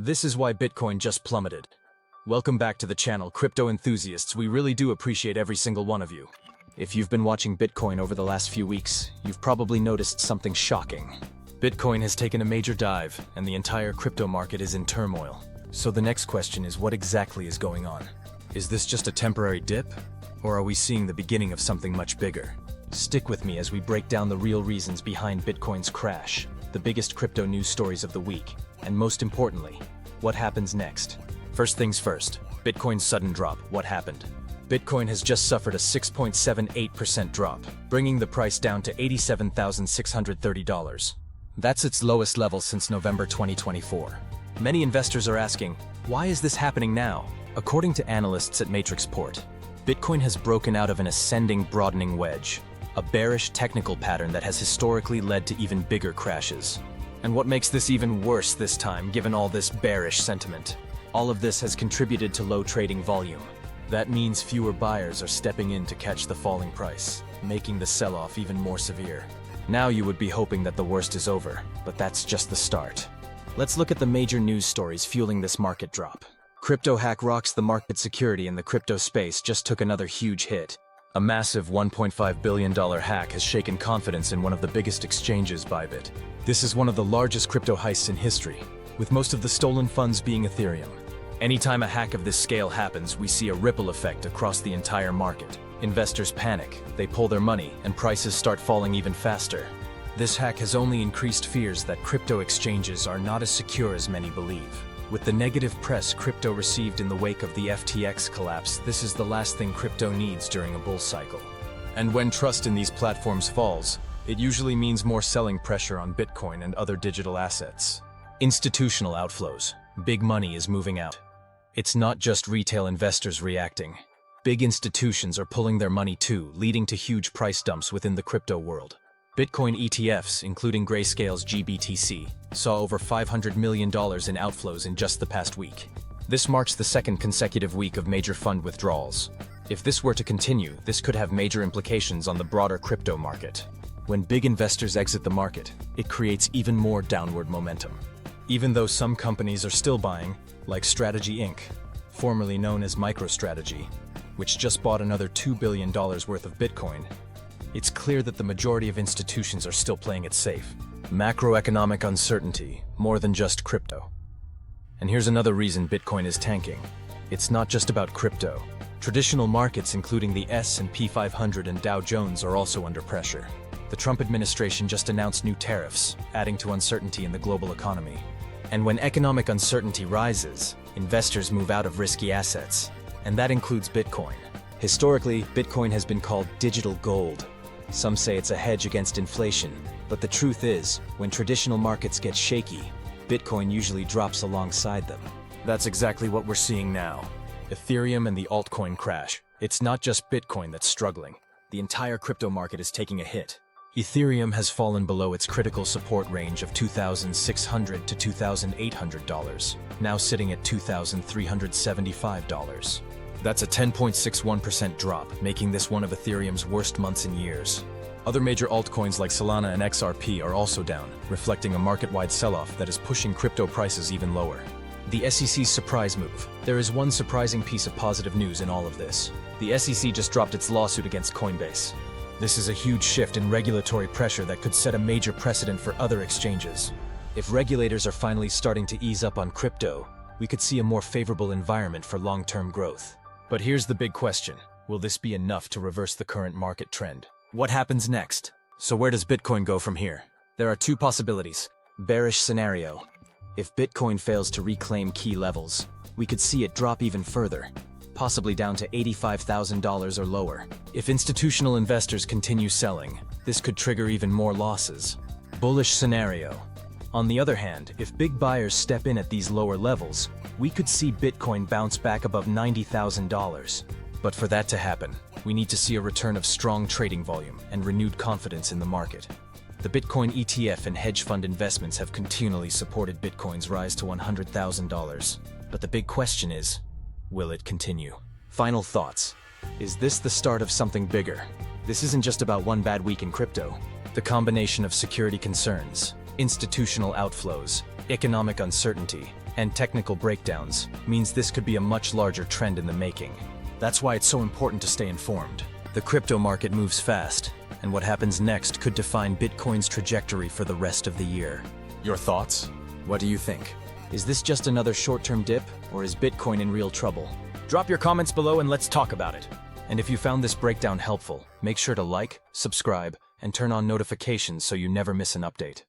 This is why Bitcoin just plummeted. Welcome back to the channel, crypto enthusiasts. We really do appreciate every single one of you. If you've been watching Bitcoin over the last few weeks, you've probably noticed something shocking. Bitcoin has taken a major dive, and the entire crypto market is in turmoil. So the next question is, what exactly is going on? Is this just a temporary dip? Or are we seeing the beginning of something much bigger? Stick with me as we break down the real reasons behind Bitcoin's crash, the biggest crypto news stories of the week, and most importantly, what happens next. First things first, Bitcoin's sudden drop. What happened? Bitcoin has just suffered a 6.78% drop, bringing the price down to $87,630. That's its lowest level since November 2024. Many investors are asking, why is this happening now? According to analysts at Matrixport, Bitcoin has broken out of an ascending broadening wedge, a bearish technical pattern that has historically led to even bigger crashes. And what makes this even worse this time, given all this bearish sentiment? All of this has contributed to low trading volume. That means fewer buyers are stepping in to catch the falling price, making the sell-off even more severe. Now you would be hoping that the worst is over, but that's just the start. Let's look at the major news stories fueling this market drop. Crypto hack rocks. The market security in the crypto space just took another huge hit. A massive $1.5 billion hack has shaken confidence in one of the biggest exchanges, Bybit. This is one of the largest crypto heists in history, with most of the stolen funds being Ethereum. Anytime a hack of this scale happens, we see a ripple effect across the entire market. Investors panic, they pull their money, and prices start falling even faster. This hack has only increased fears that crypto exchanges are not as secure as many believe. With the negative press crypto received in the wake of the FTX collapse, this is the last thing crypto needs during a bull cycle. And when trust in these platforms falls, it usually means more selling pressure on Bitcoin and other digital assets. Institutional outflows. Big money is moving out. It's not just retail investors reacting. Big institutions are pulling their money too, leading to huge price dumps within the crypto world. Bitcoin ETFs, including Grayscale's GBTC, saw over $500 million in outflows in just the past week. This marks the second consecutive week of major fund withdrawals. If this were to continue, this could have major implications on the broader crypto market. When big investors exit the market, it creates even more downward momentum. Even though some companies are still buying, like Strategy Inc., formerly known as MicroStrategy, which just bought another $2 billion worth of Bitcoin, it's clear that the majority of institutions are still playing it safe. Macroeconomic uncertainty, more than just crypto. And here's another reason Bitcoin is tanking. It's not just about crypto. Traditional markets, including the S&P 500 and Dow Jones, are also under pressure. The Trump administration just announced new tariffs, adding to uncertainty in the global economy. And when economic uncertainty rises, investors move out of risky assets, and that includes Bitcoin. Historically, Bitcoin has been called digital gold. Some say it's a hedge against inflation, but the truth is, when traditional markets get shaky, Bitcoin usually drops alongside them. That's exactly what we're seeing now. Ethereum and the altcoin crash. It's not just Bitcoin that's struggling. The entire crypto market is taking a hit. Ethereum has fallen below its critical support range of $2,600 to $2,800, now sitting at $2,375. That's a 10.61% drop, making this one of Ethereum's worst months in years. Other major altcoins like Solana and XRP are also down, reflecting a market-wide sell-off that is pushing crypto prices even lower. The SEC's surprise move. There is one surprising piece of positive news in all of this. The SEC just dropped its lawsuit against Coinbase. This is a huge shift in regulatory pressure that could set a major precedent for other exchanges. If regulators are finally starting to ease up on crypto, we could see a more favorable environment for long-term growth. But here's the big question. Will this be enough to reverse the current market trend? What happens next? So where does Bitcoin go from here? There are two possibilities. Bearish scenario. If Bitcoin fails to reclaim key levels, we could see it drop even further, possibly down to $85,000 or lower. If institutional investors continue selling, this could trigger even more losses. Bullish scenario. On the other hand, if big buyers step in at these lower levels, we could see Bitcoin bounce back above $90,000. But for that to happen, we need to see a return of strong trading volume and renewed confidence in the market. The Bitcoin ETF and hedge fund investments have continually supported Bitcoin's rise to $100,000. But the big question is, will it continue? Final thoughts. Is this the start of something bigger? This isn't just about one bad week in crypto. The combination of security concerns, institutional outflows, economic uncertainty, and technical breakdowns means this could be a much larger trend in the making. That's why it's so important to stay informed. The crypto market moves fast, and what happens next could define Bitcoin's trajectory for the rest of the year. Your thoughts? What do you think? Is this just another short-term dip, or is Bitcoin in real trouble? Drop your comments below and let's talk about it. And if you found this breakdown helpful, make sure to like, subscribe, and turn on notifications so you never miss an update.